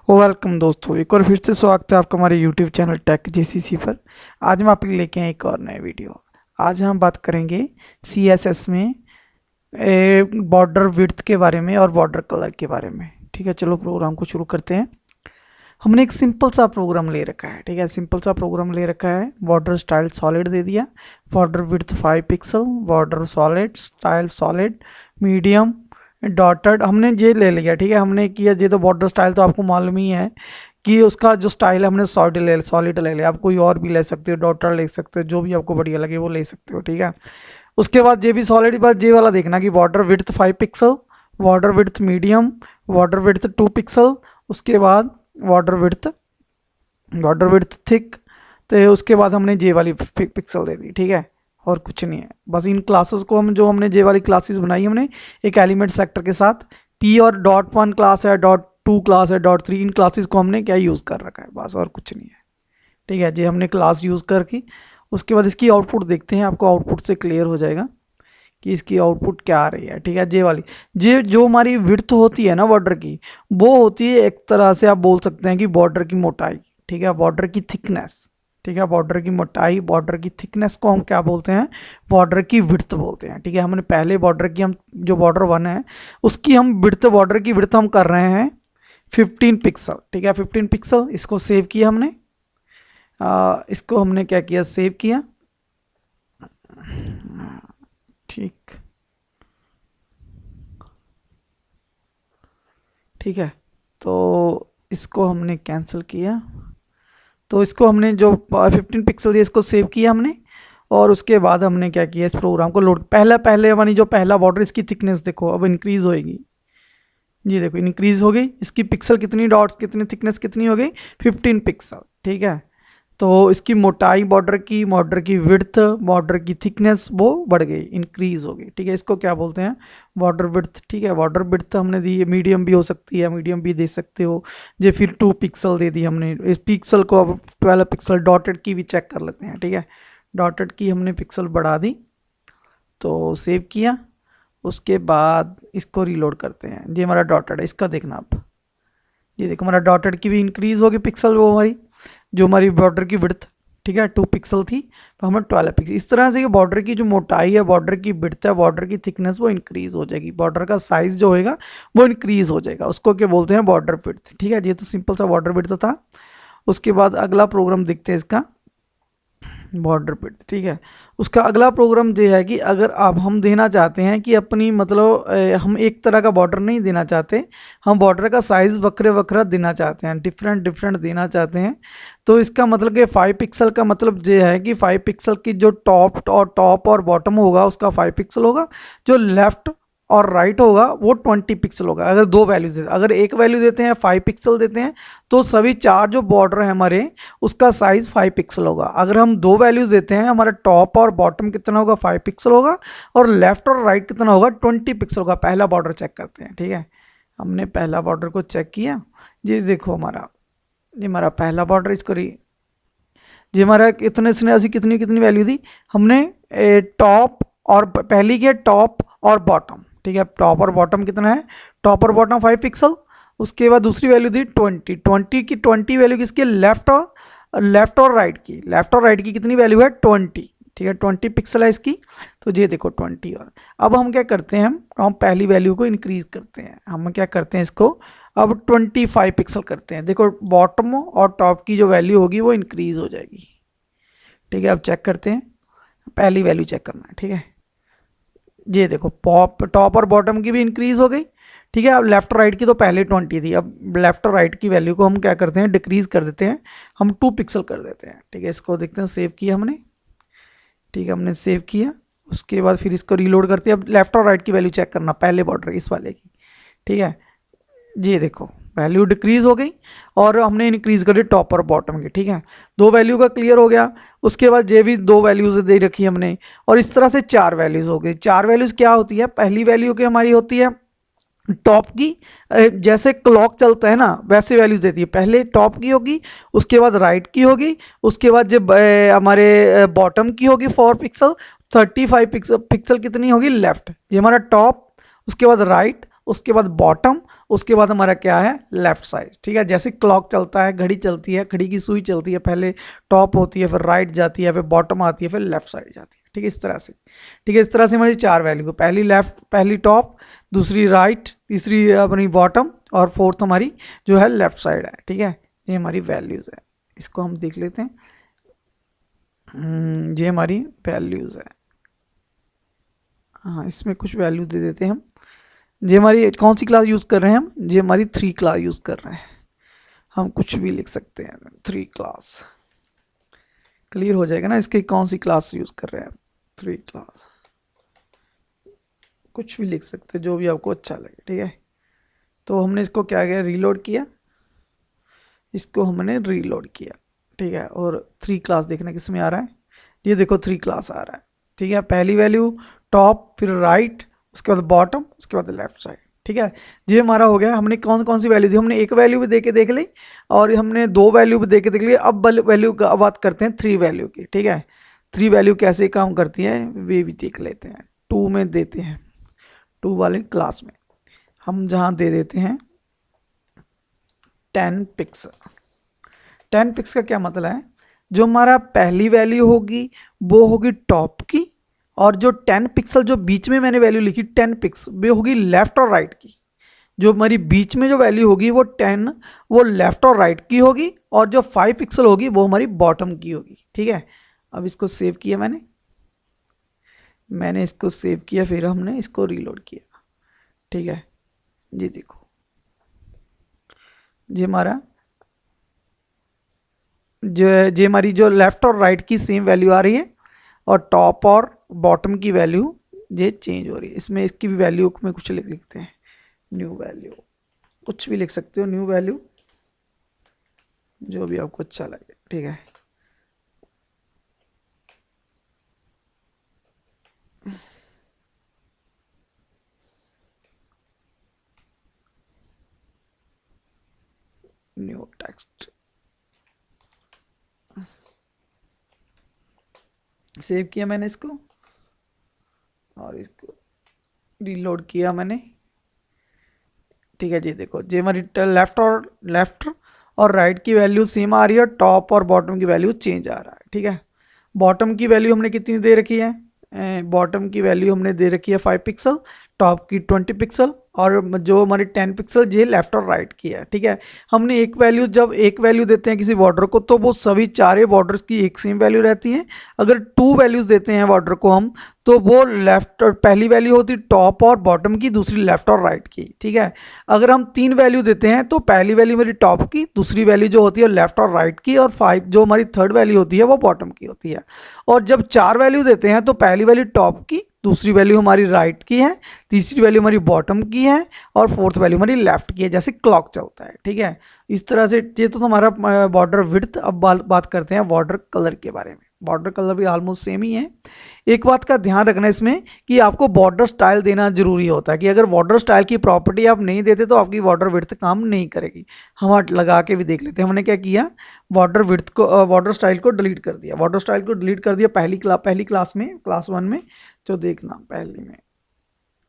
Welcome दोस्तों, एक और फिर से स्वागत है आपका हमारे यूट्यूब चैनल टेक जेसीसी पर। आज हम आपके लिए लेके आए एक और नए वीडियो। आज हम बात करेंगे CSS में बॉर्डर विड्थ के बारे में और बॉर्डर कलर के बारे में। ठीक है, चलो प्रोग्राम को शुरू करते हैं। हमने एक सिंपल सा प्रोग्राम ले रखा है। ठीक है, सिंपल सा प्रोग्राम ले रखा है। बॉर्डर स्टाइल सॉलिड दे दिया, border width 5 pixel, border solid, style solid, medium, dotted हमने ये ले लिया। ठीक है, हमने किया ये तो बॉर्डर स्टाइल तो आपको मालूम ही है कि उसका जो स्टाइल है हमने सॉलिड ले लिया। आप कोई और भी ले सकते हो, डॉटेड ले सकते हो, जो भी आपको बढ़िया लगे वो ले सकते हो। ठीक है, उसके बाद ये भी सॉलिड, बाद ये वाला देखना कि border width 5 pixel, border width medium, border width 2 pixel, उसके बाद बॉर्डर विड्थ थिक। तो उसके बाद हमने जे वाली पिक्सल दे दी। ठीक है, और कुछ नहीं है। बस इन क्लासेस को हमने जे वाली क्लासेस बनाई हमने एक एलिमेंट सेक्टर के साथ। पी और .1 क्लास है, .2 क्लास है, .3 इन क्लासेस को हमने क्या यूज़ कर रखा है, बस और कुछ नहीं है। ठीक है, जे हमने क्लास यूज़ करके उसके बाद इसकी आउटपुट देखते हैं। आपको आउटपुट से क्लियर हो जाएगा कि इसकी आउटपुट क्या आ रही है। ठीक है, जे वाली जो हमारी विड्थ होती है ना बॉर्डर की, वो होती है एक तरह से आप बोल सकते हैं कि बॉर्डर की मोटाई। ठीक है, बॉर्डर की थिकनेस। ठीक है, बॉर्डर की मोटाई, बॉर्डर की थिकनेस को हम क्या बोलते हैं, बॉर्डर की विड्थ बोलते हैं। ठीक है, हमने पहले बॉर्डर की हम जो बॉर्डर 1 है उसकी हम विड्थ, बॉर्डर की विड्थ हम कर रहे हैं 15 पिक्सल। ठीक है, 15 पिक्सल। इसको सेव किया हमने, इसको हमने क्या किया, सेव किया। ठीक है, तो इसको हमने कैंसिल किया। तो इसको हमने जो 15 पिक्सल दिया इसको सेव किया हमने, और उसके बाद हमने क्या किया, इस प्रोग्राम को लोड पहले हमारी जो पहला बॉर्डर, इसकी थिकनेस देखो अब इंक्रीज होएगी। ये देखो इंक्रीज हो गई। इसकी पिक्सल कितनी, डॉट्स कितनी, थिकनेस कितनी हो गई, 15 पिक्सल। ठीक है, तो इसकी मोटाई, बॉर्डर की विड्थ, बॉर्डर की थिकनेस वो बढ़ गई, इंक्रीज हो गई। ठीक है, इसको क्या बोलते हैं, बॉर्डर विड्थ। ठीक है, बॉर्डर विड्थ हमने दी, मीडियम भी हो सकती है, मीडियम भी दे सकते हो। ये फिर 2 पिक्सल दे दी हमने। इस पिक्सल को अब 12 पिक्सल, डॉटेड की भी चेक कर लेते हैं। ठीक है, डॉटेड की हमने पिक्सल बढ़ा दी, तो सेव किया। उसके बाद इसको रीलोड करते हैं। ये हमारा डॉटेड है, इसका देखना आप, ये देखो हमारा डॉटेड की भी इंक्रीज होगी पिक्सल, वो हमारी जो हमारी बॉर्डर की विड्थ, ठीक है 2 पिक्सल थी, तो हमें 12 पिक्सल। इस तरह से बॉर्डर की जो मोटाई है, बॉर्डर की विड्थ है, बॉर्डर की थिकनेस वो इंक्रीज हो जाएगी। बॉर्डर का साइज जो होएगा वो इंक्रीज हो जाएगा। उसको क्या बोलते हैं, बॉर्डर विड्थ। ठीक है, ये तो सिंपल सा बॉर्डर विड्थ था। उसके बाद अगला प्रोग्राम देखते हैं इसका, बॉर्डर विड्थ। ठीक है, उसका अगला प्रोग्राम ये है कि अगर आप हम देना चाहते हैं कि अपनी मतलब हम एक तरह का बॉर्डर नहीं देना चाहते, हम बॉर्डर का साइज़ वक्रा देना चाहते हैं, डिफरेंट देना चाहते हैं। तो इसका मतलब कि 5 पिक्सल का मतलब ये है कि 5 पिक्सल की जो टॉप और बॉटम होगा उसका 5 पिक्सल होगा, जो लेफ्ट और राइट होगा वो 20 पिक्सल होगा। अगर दो वैल्यूज देते, अगर एक वैल्यू देते हैं 5 पिक्सल देते हैं, तो सभी 4 जो बॉर्डर है हमारे उसका साइज 5 पिक्सल होगा। अगर हम 2 वैल्यूज देते हैं, हमारा टॉप और बॉटम कितना होगा, 5 पिक्सल होगा, और लेफ्ट और राइट कितना होगा, 20 पिक्सल होगा। पहला बॉर्डर चेक करते हैं। ठीक है, हमने पहला बॉर्डर को चेक किया। ये देखो हमारा पहला बॉर्डर, इसको जी हमारा इतने से ऐसी कितनी वैल्यू दी हमने, टॉप और पहली की है टॉप और बॉटम। ठीक है, टॉप और बॉटम कितना है, टॉप और बॉटम 5 पिक्सल। उसके बाद दूसरी वैल्यू दी 20 वैल्यू किसकी, लेफ्ट और राइट की कितनी वैल्यू है, 20। ठीक है, 20 पिक्सल है इसकी, तो ये देखो 20। और अब हम क्या करते हैं, हम पहली वैल्यू को इंक्रीज करते हैं। हम क्या करते हैं, इसको अब 25 पिक्सल करते हैं। देखो बॉटम और टॉप की जो वैल्यू होगी वो इंक्रीज हो जाएगी। ठीक है, अब चेक करते हैं, पहली वैल्यू चेक करना है। ठीक है, ये देखो टॉप और बॉटम की भी इंक्रीज हो गई। ठीक है, अब लेफ्ट और राइट की तो पहले 20 थी, अब लेफ्ट और राइट की वैल्यू को हम क्या करते हैं, डिक्रीज कर देते हैं, हम 2 पिक्सल कर देते हैं। ठीक है, इसको देखते हैं, सेव किया हमने। ठीक है, हमने सेव किया। उसके बाद फिर इसको रीलोड करते हैं। अब लेफ्ट और राइट की वैल्यू चेक करना, पहले बॉर्डर इस वाले की। ठीक है, ये देखो वैल्यू डिक्रीज हो गई और हमने इंक्रीज कर दी टॉप और बॉटम की। ठीक है, 2 वैल्यू का क्लियर हो गया। उसके बाद ये भी 2 वैल्यूज दे रखी हमने, और इस तरह से 4 वैल्यूज हो गई। 4 वैल्यूज क्या होती है, पहली वैल्यू की हमारी होती है टॉप की, जैसे क्लॉक चलता है ना वैसे वैल्यूज देती है। पहले टॉप की होगी, उसके बाद राइट की होगी, उसके बाद जब हमारे बॉटम की होगी 4 पिक्सल, 35 पिक्सल कितनी होगी, लेफ्ट। ये हमारा टॉप, उसके बाद राइट, उसके बाद बॉटम, उसके बाद हमारा क्या है लेफ्ट साइड। ठीक है, जैसे क्लॉक चलता है, घड़ी चलती है, घड़ी की सुई चलती है, पहले टॉप होती है, फिर राइट जाती है, फिर बॉटम आती है, फिर लेफ्ट साइड जाती है। ठीक है, इस तरह से। ठीक है, इस तरह से हमारी 4 वैल्यू, पहली लेफ्ट, पहली टॉप, दूसरी राइट, तीसरी अपनी बॉटम, और फोर्थ हमारी जो है लेफ्ट साइड है। ठीक है, ये हमारी वैल्यूज़ है। इसको हम देख लेते हैं। ये हमारी वैल्यूज़ है। हाँ, इसमें कुछ वैल्यू दे देते हैं हम। ये हमारी कौन सी क्लास यूज़ कर रहे हैं हम? ये हमारी 3 क्लास यूज़ कर रहे हैं। हम कुछ भी लिख सकते हैं, 3 क्लास, क्लियर हो जाएगा ना। इसके कौन सी क्लास यूज़ कर रहे हैं? 3 क्लास, कुछ भी लिख सकते हैं जो भी आपको अच्छा लगे। ठीक है, तो हमने इसको क्या किया, रीलोड किया, इसको हमने रीलोड किया। ठीक है, और 3 क्लास देखना किस में आ रहा है। ये देखो 3 क्लास आ रहा है। ठीक है, पहली वैल्यू टॉप, फिर राइट, उसके बाद बॉटम, उसके बाद लेफ्ट साइड। ठीक है, ये हमारा हो गया। हमने कौन कौन सी वैल्यू दी? हमने एक वैल्यू भी दे के देख ली, और हमने 2 वैल्यू भी दे के देख ली। अब वैल्यू का बात करते हैं 3 वैल्यू की। ठीक है, 3 वैल्यू कैसे काम करती है वे भी देख लेते हैं। 2 में देते हैं, 2 वाले क्लास में हम जहाँ दे देते हैं 10 पिक्सल। 10 पिक्स का क्या मतलब है? जो हमारा पहली वैल्यू होगी वो होगी टॉप की, और जो 10 पिक्सल जो बीच में मैंने वैल्यू लिखी 10 पिक्स, वो होगी लेफ्ट और राइट की। जो हमारी बीच में जो वैल्यू होगी वो 10, वो लेफ्ट और राइट की होगी, और जो 5 पिक्सल होगी वो हमारी बॉटम की होगी। ठीक है, अब इसको सेव किया मैंने इसको सेव किया, फिर हमने इसको रीलोड किया। ठीक है, जी देखो, जी हमारा जो हमारी जो लेफ्ट और राइट की सेम वैल्यू आ रही है, और टॉप और बॉटम की वैल्यू ये चेंज हो रही है। इसमें इसकी भी वैल्यू में कुछ लिखते हैं, न्यू वैल्यू, कुछ भी लिख सकते हो, न्यू वैल्यू, जो भी आपको अच्छा लगे। ठीक है, न्यू टेक्स्ट, सेव किया मैंने इसको, और इसको रीलोड किया मैंने। ठीक है जी, देखो जी हमारी लेफ्ट और राइट की वैल्यू सेम आ रही है, टॉप और बॉटम की वैल्यू चेंज आ रहा है। ठीक है, बॉटम की वैल्यू हमने कितनी दे रखी है? बॉटम की वैल्यू हमने दे रखी है 5 पिक्सल, टॉप की 20 पिक्सल, और जो हमारी 10 पिक्सल ये लेफ्ट और राइट की है। ठीक है, हमने जब एक वैल्यू देते हैं किसी बॉर्डर को, तो वो सभी चारे बॉर्डर्स की एक सेम वैल्यू रहती है। अगर 2 वैल्यूज देते हैं बॉर्डर को हम, तो वो लेफ्ट और पहली वैल्यू होती टॉप और बॉटम की, दूसरी लेफ्ट और राइट की। ठीक है, अगर हम 3 वैल्यू देते हैं तो पहली वैल्यू मेरी टॉप की, दूसरी वैल्यू जो होती है लेफ्ट और राइट की, और 5 जो हमारी थर्ड वैल्यू होती है वो बॉटम की होती है। और जब 4 वैल्यू देते हैं तो पहली वैल्यू टॉप की, दूसरी वैल्यू हमारी राइट की है, तीसरी वैल्यू हमारी बॉटम की है, और फोर्थ वैल्यू हमारी लेफ्ट की है, जैसे क्लॉक चलता है। ठीक है, इस तरह से ये तो हमारा बॉर्डर विड्थ। अब बात करते हैं बॉर्डर कलर के बारे में। बॉर्डर कलर भी ऑलमोस्ट सेम ही है। एक बात का ध्यान रखना इसमें कि आपको बॉर्डर स्टाइल देना जरूरी होता है, कि अगर बॉर्डर स्टाइल की प्रॉपर्टी आप नहीं देते तो आपकी बॉर्डर विड्थ काम नहीं करेगी। हम लगा के भी देख लेते हैं। हमने क्या किया, बॉर्डर विड्थ को, बॉर्डर स्टाइल को डिलीट कर दिया। बॉर्डर स्टाइल को डिलीट कर दिया पहली क्लास में, क्लास 1 में। जो देखना पहली में,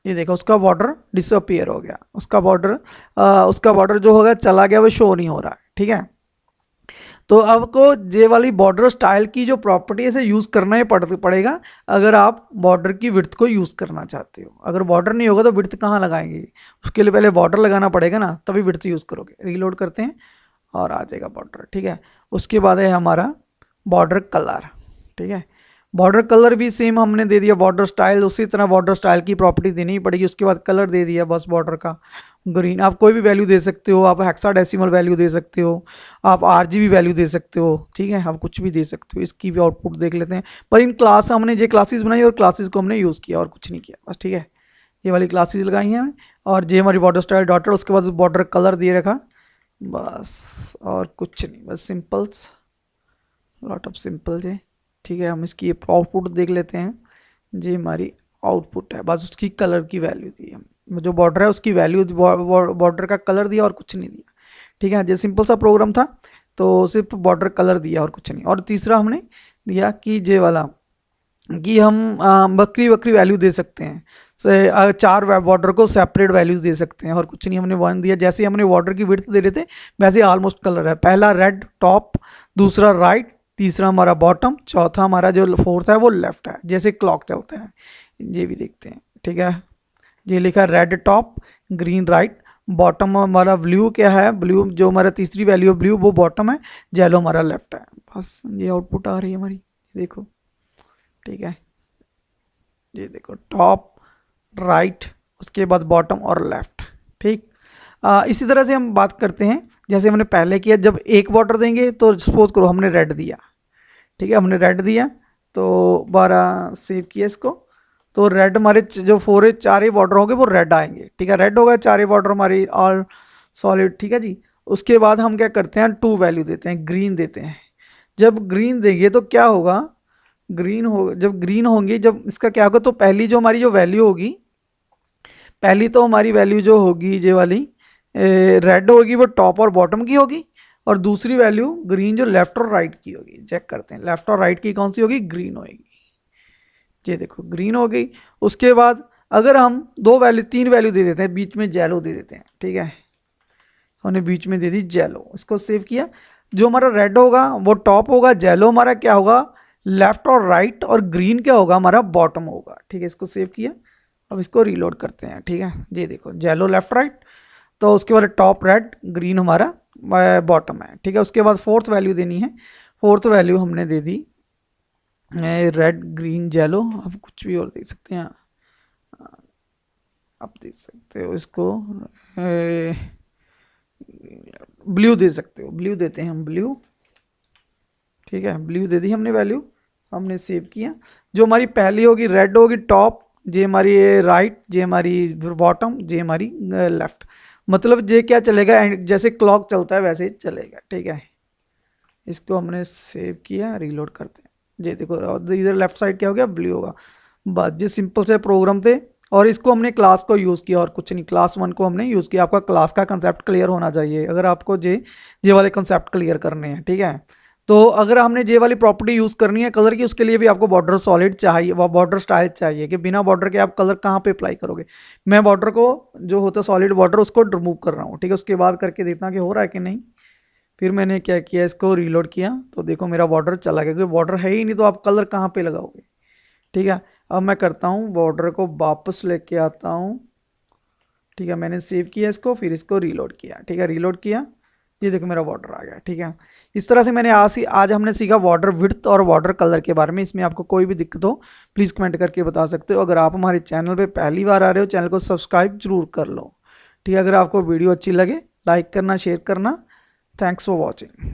ये देखो उसका बॉर्डर डिसअपियर हो गया, उसका बॉर्डर जो होगा चला गया, वो शो नहीं हो रहा है। ठीक है, तो आपको ये वाली बॉर्डर स्टाइल की जो प्रॉपर्टी है इसे यूज़ करना ही पड़ेगा अगर आप बॉर्डर की विड्थ को यूज़ करना चाहते हो। अगर बॉर्डर नहीं होगा तो विड्थ कहाँ लगाएंगे? उसके लिए पहले बॉर्डर लगाना पड़ेगा ना, तभी विड्थ यूज़ करोगे। रीलोड करते हैं और आ जाएगा बॉर्डर। ठीक है, उसके बाद है हमारा बॉर्डर कलर। ठीक है, बॉर्डर कलर भी सेम हमने दे दिया। बॉर्डर स्टाइल उसी तरह बॉर्डर स्टाइल की प्रॉपर्टी देनी ही पड़ेगी। उसके बाद कलर दे दिया बस बॉर्डर का, ग्रीन। आप कोई भी वैल्यू दे सकते हो, आप हेक्साडेसिमल वैल्यू दे सकते हो, आप आरजीबी वैल्यू दे सकते हो। ठीक है, आप कुछ भी दे सकते हो। इसकी भी आउटपुट देख लेते हैं। पर इन क्लास हमने ये क्लासेस बनाई और क्लासेस को हमने यूज़ किया और कुछ नहीं किया बस। ठीक है, ये वाली क्लासेस लगाई हैं और ये हमारी बॉर्डर स्टाइल डॉटर। उसके बाद बॉर्डर कलर दिए रखा बस, और कुछ नहीं, बस सिंपल्स, लॉट ऑफ सिंपल है। ठीक है, हम इसकी आउटपुट देख लेते हैं। जी हमारी आउटपुट है, बस उसकी कलर की वैल्यू दी हम, जो बॉर्डर है उसकी वैल्यू, बॉर्डर का कलर दिया और कुछ नहीं दिया। ठीक है, जो सिंपल सा प्रोग्राम था, तो सिर्फ बॉर्डर कलर दिया और कुछ नहीं। और तीसरा हमने दिया कि जे वाला कि हम बकरी वैल्यू दे सकते हैं। चार बॉर्डर को सेपरेट वैल्यूज दे सकते हैं और कुछ नहीं, हमने 1 दिया। जैसे हमने बॉर्डर की विड्थ दे रहे थे वैसे ऑलमोस्ट कलर है। पहला रेड टॉप, दूसरा राइट, तीसरा हमारा बॉटम, चौथा हमारा जो फोर्थ है वो लेफ्ट है, जैसे क्लॉक चलता है। ये भी देखते हैं, ठीक है। ये लिखा red top, green right, bottom हमारा ब्लू क्या है, ब्लू जो हमारा तीसरी वैल्यू है ब्लू वो बॉटम है, येलो हमारा लेफ्ट है। बस ये आउटपुट आ रही है हमारी, देखो, ठीक है। ये देखो टॉप, राइट, उसके बाद बॉटम और लेफ्ट, ठीक। इसी तरह से हम बात करते हैं जैसे हमने पहले किया, जब एक बॉर्डर देंगे तो सपोज करो हमने रेड दिया, ठीक है, हमने रेड दिया तो 12 सेव किया इसको, तो रेड हमारे जो चार ही बॉर्डर होंगे वो रेड आएंगे, ठीक है। रेड होगा, चार ही बॉर्डर हमारी ऑल सॉलिड, ठीक है जी। उसके बाद हम क्या करते हैं, 2 वैल्यू देते हैं, ग्रीन देते हैं। जब ग्रीन देंगे तो क्या होगा, ग्रीन हो, जब ग्रीन होंगे, जब इसका क्या होगा, तो पहली जो हमारी जो वैल्यू होगी, पहली तो हमारी वैल्यू जो होगी ये वाली रेड होगी वो टॉप और बॉटम की होगी, और दूसरी वैल्यू ग्रीन जो लेफ्ट और राइट की होगी। चेक करते हैं लेफ्ट और राइट की कौन सी होगी, ग्रीन होगी। ये देखो ग्रीन हो गई। उसके बाद अगर हम 3 वैल्यू दे देते हैं, बीच में जेलो दे देते हैं, ठीक है, हमने बीच में दे दी जेलो, इसको सेव किया। जो हमारा रेड होगा वो टॉप होगा, जेलो हमारा क्या होगा, लेफ्ट और राइट, और ग्रीन क्या होगा हमारा बॉटम होगा, ठीक है। इसको सेव किया, अब इसको रीलोड करते हैं, ठीक है। ये देखो जेलो लेफ्ट राइट, तो उसके बाद टॉप रेड, ग्रीन हमारा बॉटम है, ठीक है। उसके बाद फोर्थ वैल्यू देनी है, फोर्थ वैल्यू हमने दे दी रेड ग्रीन जेलो, आप कुछ भी और दे सकते हैं, आप दे सकते हो इसको ब्लू दे सकते हो, ब्लू देते हैं हम ब्लू, ठीक है। ब्लू दे दी हमने वैल्यू, हमने सेव किया। जो हमारी पहली होगी रेड होगी टॉप, जे हमारी राइट, जे हमारी बॉटम, जे हमारी लेफ्ट, मतलब जे क्या चलेगा, जैसे क्लॉक चलता है वैसे चलेगा, ठीक है। इसको हमने सेव किया, रीलोड करते हैं। ये देखो इधर लेफ्ट साइड क्या हो गया, ब्लू होगा। बस ये सिंपल से प्रोग्राम थे, और इसको हमने क्लास को यूज़ किया और कुछ नहीं, क्लास 1 को हमने यूज़ किया। आपका क्लास का कंसेप्ट क्लियर होना चाहिए अगर आपको जे वाले कंसेप्ट क्लियर करने हैं, ठीक है। तो अगर हमने जे वाली प्रॉपर्टी यूज़ करनी है कलर की, उसके लिए भी आपको बॉर्डर सॉलिड चाहिए, वह बॉर्डर स्टाइल चाहिए, कि बिना बॉर्डर के आप कलर कहाँ पे अप्लाई करोगे। मैं बॉर्डर को जो होता है सॉलिड बॉर्डर उसको रिमूव कर रहा हूँ, ठीक है। उसके बाद करके देखना कि हो रहा है कि नहीं। फिर मैंने क्या किया, इसको रीलोड किया, तो देखो मेरा बॉर्डर चला गया, क्योंकि बॉर्डर है ही नहीं तो आप कलर कहाँ पे लगाओगे, ठीक है। अब मैं करता हूँ बॉर्डर को वापस लेके आता हूँ, ठीक है। मैंने सेव किया इसको, फिर इसको रीलोड किया, ठीक है। रीलोड किया, ये देखो मेरा बॉर्डर आ गया, ठीक है। इस तरह से मैंने आज हमने सीखा बॉर्डर विड्थ और बॉर्डर कलर के बारे में। इसमें आपको कोई भी दिक्कत हो प्लीज़ कमेंट करके बता सकते हो। अगर आप हमारे चैनल पे पहली बार आ रहे हो, चैनल को सब्सक्राइब जरूर कर लो, ठीक है। अगर आपको वीडियो अच्छी लगे लाइक करना, शेयर करना। Thanks for watching.